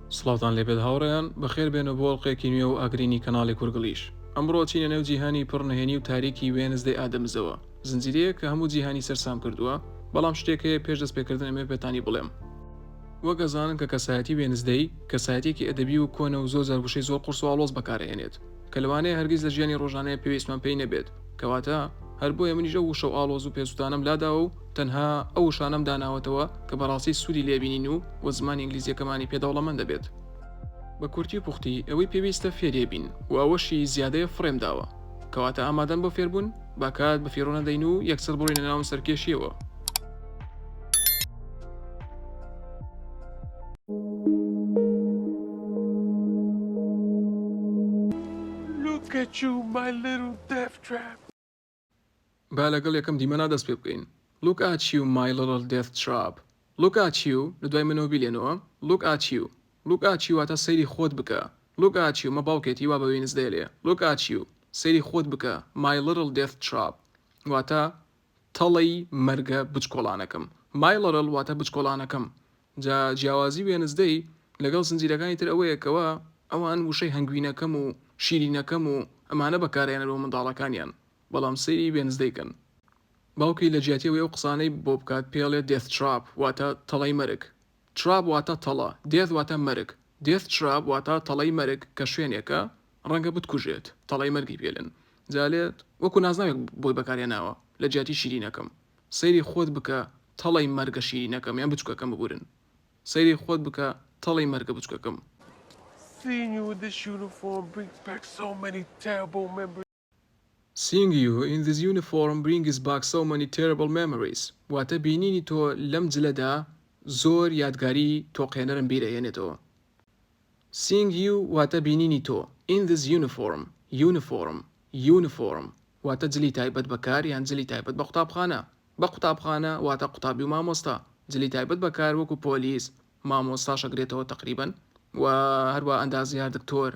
سڵاوتان لێبێت هاوڕێیان بەخێر بێنە بۆ ئەڵقێکی نوێ و ئاگرینی کەناڵی کورگڵیش. ئەمڕۆ چینە نێو جیهانی پڕنهێنی و تاریکی وێنزدەی ئادەمزەوە، زنجیرەیە کە هەموو جیهانی سەرسام کردووە، بەڵام شتێکەیە پێش دەست پێکردن ئەمێ پێتانی بڵێم. وەک ئەزانن کە کەسایەتی وێنزدەی کەسایەتێکی ئەدەبی و کۆنە و زۆر زەرگوشەی زۆر قورس و ئاڵۆز بەکارهێنێت کە لەوانەیە هەرگیز لە ژیانی ڕۆژانەیە پێویستمان پێی نەبێت، کەواتە هەر بۆیە منیژە وشە و ئاڵۆز و پێسووتانم لاداوە و تەنها ئەو وشانەم داناوەتەوە کە بەڕاستی سوودی لێبینین و وە زمانی ئینگلیزیەکەمانی پێداوڵەمەند دەبێت. بە کورتی پوختی ئەوەی پێویستە فێرێبین و ئەوەشی زیادەیە فڕێم داوە، کەواتە ئامادەن بۆ فێربوون باکات بە فێڕۆنە دەین و یەکسەر بڕینە ناوم سەرکێشیەوە. Look at you, my little death trap. با لەگەڵ یەکەم دیمەنا دەست پێ بکەین. Look at you, my little death trap. Look at you لە دوای منەوە بیلێنەوە. Look at you. Look at you واتە سەیری خۆت بکە. Look at you مە باوکێتی وا بە وێنزدەی لێ. Look at you سەیری خۆت بکە. My little death trap واتە تەڵەی مەرگە بچکۆڵانەکەم. My little واتە بچکۆڵانەکەم. جا جیاوازی وێنزدەی لەگەڵ زنجیرەکانی تر ئەوەیەکەوە ئەوان وشەی هەنگوینەکەم و شیرینەکەم و ئەمانە بەکارێنەوە منداڵەکانیان، بەڵام سەیری وێنزدەیکەن. باوکی لە جیاتیەوەی ئەو قسانەی بۆ بکات پێڵێ death trap واتە تەڵەی مەرگ. Trap واتە تەڵە، death واتە مەرگ. death trap واتە تەڵەی مەرگ کە شوێنێکە ڕەنگە بتکوژێت، تەڵەی مەرگی پێڵێن. جالێت وەکو نازناوێک بۆی بەکارێناوە لە جیاتی شیرینەکەم. سەیری خۆت بکە تەڵەی مەرگە شیرینەکەم یان بچکەکەم ببورن. سەیری خۆت بکە تەڵەی مەرگە بچکەکەم. Seeing you in this uniform brings back so many terrible memories. Seeing you in this uniform brings back so many terrible memories. واتە بینینی تۆ لەم جلەدا زۆر یادگاری تۆقێنەرم بیرەهێنێتەوە. Seeing you واتە بینینی تۆ in this uniform. Uniform واتە جلی تایبەت بەکار یان جلی تایبەت بە قوتابخانە. بە قوتابخانە واتە قوتابی و مامۆستا. جلی تایبەت بەکار وەکو پۆلیس، مامۆستا شەگرێتەوە تقریبن و هەروە ئەندازیار دکتۆر.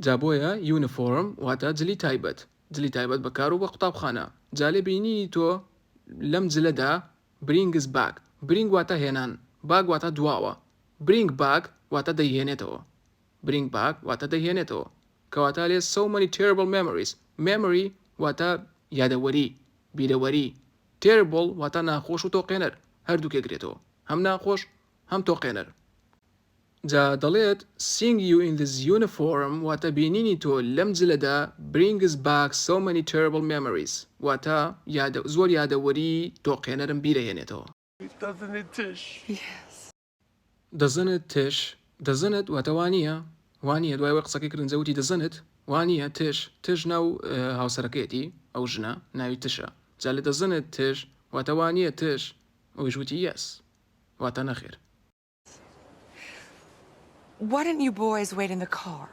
جا بۆیە یونیفۆرم واتە جلی تایبەت. جلی تایبەت بەکار و بە قوتابخانە. جالێ بینینی تۆ لەم جلەدا brings back. bring واتە هێنان، back واتە دواوە. bring back واتە دەیهێنێتەوە. bring back واتە دەیهێنێتەوە. کەواتە لێ so many terrible memories. memory واتە یادەوەری، بیرەوەری. terrible واتە ناخۆش و تۆقێنەر، هەردووکێگرێتەوە، هەم ناخۆش هەم تۆقێنەر. جا دەڵێت seeing you in this uniform واتە بینینی تۆ لەم جلەدا brings back so many terrible memories واتە زۆر یادەوەری تۆقێنەرم بیرەهێنێتەوە. Doesn't it, Tish? Yes. دەزنت تش، دەزنت واتە وانیە دوای وە قسەکەی کردن جەوتی دەزنت وانیە تش ناو هاوسەرەکەیەتی ئەو ژنە ناوی تشە. جا لێ دەزنت تش واتە وانیە تش ئەویش وتی yes واتە نەخێر. Why didn't you boys wait in the car?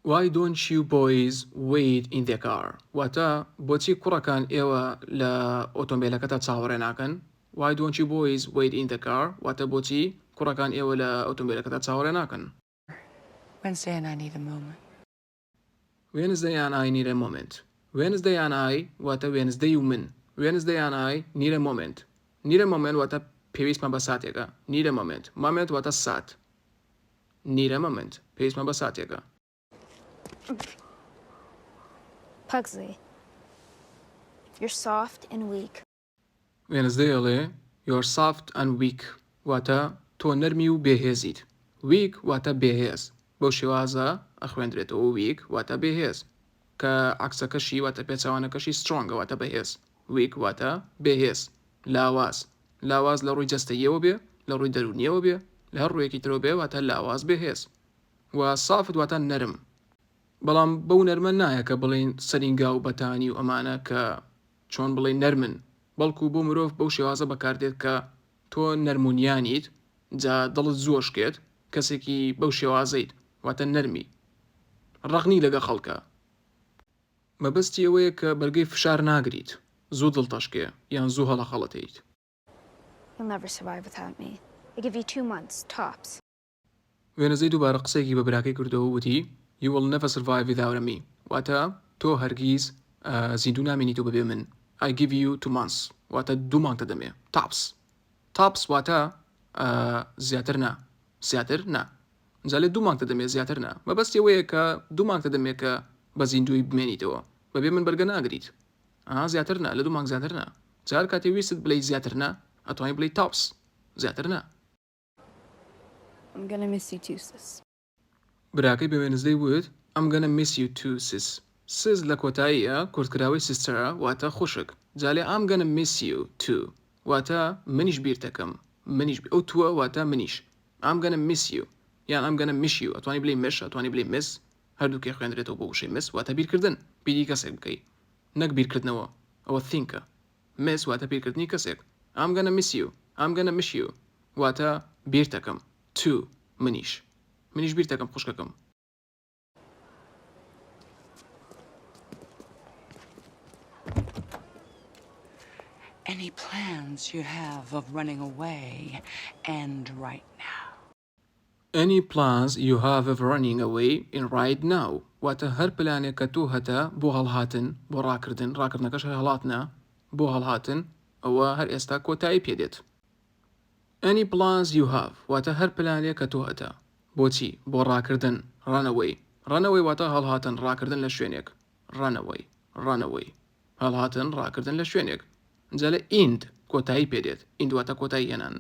Why don't you boys wait in the car? واتە بۆچی کوڕەکان ئێوە لە ئۆتۆمبیلەکەتە چاوەڕێ ناکەن؟ Why don't you boys wait in the car? واتە بۆچی کوڕەکان ئێوە لە ئۆتۆمبیلەکەتە چاوەڕێ ناکەن؟ Wednesday and I need a moment. Wednesday and I need a moment. Wednesday and I واتە Wednesday و من. Wednesday and I need a moment. Need a moment واتە پێویستمان بە ساتێکە. Need a moment. Moment واتە سات. Need a moment. پێویستمان بە ساتێکە. Pugsley, you're soft and weak. Wednesday ئەڵێ you're soft and weak واتە تۆ نەرمی و بێهێزیت. weak واتە بێهێز. بەو شێوازە ئەخوێندرێتەوە weak واتە بێهێز کە عەکسەکەشی واتە پێچەوانەکەشی strong واتە بەهێز. weak واتە بێهێز. لاواز لە ڕووی جەستەییەوە بێ، لە ڕووی دەرونیەوە بێ، لە هەر ڕوویەکی ترەوە بێ واتە لاواز بێهێز. و soft واتە نەرم. بەڵام بەو نەرمە نایە کە بڵێن سەرینگا و بەتانی و ئەمانە کە چۆن بڵێن نەرمن، بەڵکو بۆ مرۆڤ بەو شێوازە بەکاردێت کە تۆ نەرمونیانیت جا دڵت زۆشکێت کەسێکی بەو شێوازەیت واتە نەرمی ڕەغنی لەگە خەڵکە. مەبەستی ئەوەیە کە بەرگەی فشار ناگریت، زوو دڵتەشکێ یان زوو هەڵە خەڵەتیت. You'll never survive without me. I give you 2 months, tops. وێنەزەی دووبارە قسەیەکی بە براکەی کردەوە وتی You will never survive without me واتە تۆ هەرگیز زیندوو نامێنیتەوە بەبێ من. I give you 2 months واتە 2 مانگ دەدەمێ. tops واتە زیاتر نا زیاتر نا جا لێ 2 مانگتە دەمێت زیاتر نا مەبەستەوەیە کە 2 مانگتە دەمێت کە بە زیندوی بمێنیتەوە بەبێ من بەرگە ناگریت زیاتر نا لە 2 مانگ زیاتر نا جار کاتی ویست بڵێ زیاتر نا ئەتوانین بڵێ تاپس زیاتر نا I'm gonna miss you too, sis. براکەی بە وێنزدەی وت I'm gonna miss you too sis سز لە کۆتاییە کورتکراوی سیستەرە واتە خوشک جالێ I'm gonna miss you too واتە منیش بیر دەکەم منیش ئەو تووە واتە منیش I'm gonna miss you یان I'm gonna miss you ئەتوانی بڵێ مش ئەتوانی بڵێ مس هەردووکێ خوێندرێتەوە بۆ وشەی مس واتە بیرکردن بیری کەسێک بکەیت نەک بیرکردنەوە ئەوە تینکە مس واتە بیرکردنی کەسێک I'm gonna miss you I'm gonna miss you واتە بیر دەکەم too منیش بیر دەکەم خوشکەکەم Any plans you have of running away end right now? Any plans you have of running away in right now واتە هەر پلانێک کە تۆ هەتە بۆ هەڵهاتن بۆ ڕاکردنەکەش هەڵاتنە بۆ هەڵهاتن ئەوە هەر ئێستا کۆتایی پێدێت Any plans you have واتە هەر پلانێک کە تۆ هەتە بۆچی بۆ ڕاکردن ڕانەوەی واتە هەڵهاتن ڕاکردن لە شوێنێک ڕانەوەی هەڵهاتن ڕاکردن لە شوێنێک جا لە ئیند کۆتایی پێدێت ئیند واتە کۆتایی هێنان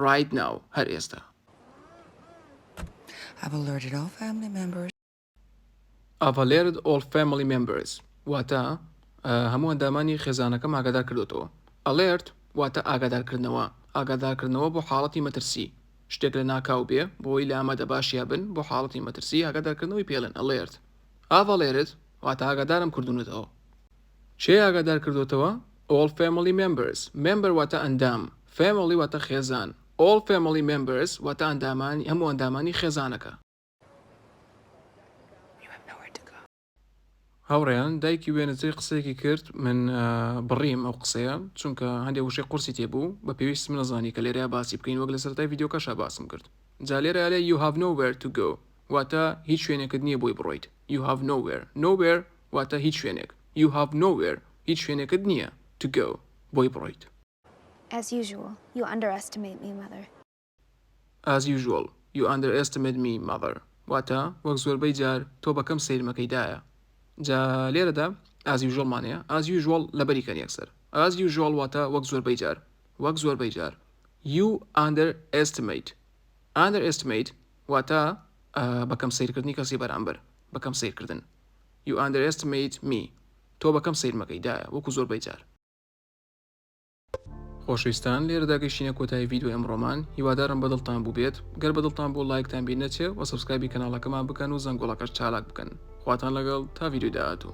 right now هەر ئێستا I've alerted all family members. I've alerted all family members واتە هەموو ئەندامانی خێزانەکەم ئاگادار کردوتەوە alert واتە ئاگادارکردنەوە بۆ حاڵەتی مەترسی شتێک لە ناکاو بێ بۆی لە ئامادە باشیا بن بۆ حاڵەتی مەترسی ئاگادارکردنەوەی پێڵێن alert I've alerted واتە ئاگادارم کردوونەتەوە چێ ئاگادار کردوتەوە all family members member واتە ئەندام family واتە خێزان all family members واتە ئەندامانی هەموو ئەندامانی خێزانەکە You have nowhere to go. هاوڕێیان دایکی وێنەجێ قسەیەکی کرد من بڕیم ئەو قسەیە چونکە هەندێک وشەی قورسی تێبوو بە پێویست من نەزانی کە لێرە باسی بکەین وەک لە سەرەتای ڤیدیۆکەشا باسم کرد جا لێرە لێ you have nowhere to go واتە هیچ شوێنێکت نییە بۆی بڕۆیت you have nowhere واتە هیچ شوێنێک you have nowhere هیچ شوێنێکت نییە to go بۆی بڕۆیت As usual, you underestimate me, Mother. As usual you underestimate me mother واتە وەک زۆربەی جار تۆ بەکەم سیرمەکەیدایە جا لێرەدا as usual مانەیە as usual لەبەریکەن یەکسەر as usual واتە وەک زۆربەی جار you underestimate واتە بەکەم سیرکردنی کەسی بەرامبەر بەکەم سیرکردن you underestimate me تۆ بەکەم سیرمەکەیدایە وەکو زۆربەی جار خۆشەویستان لێرەدا گەیشتینە کۆتایی ڤیدیۆ ئەمڕۆمان هیوادارم بەدڵتان بوو بێت گەر بەدڵتان بۆ لایکتان بیر نەچێ و سەبسکرایبی کەناڵەکەمان بکەن و زەنگۆڵەکەش چالاک بکەن خواتان لەگەڵ تا ڤیدیۆ داهاتوو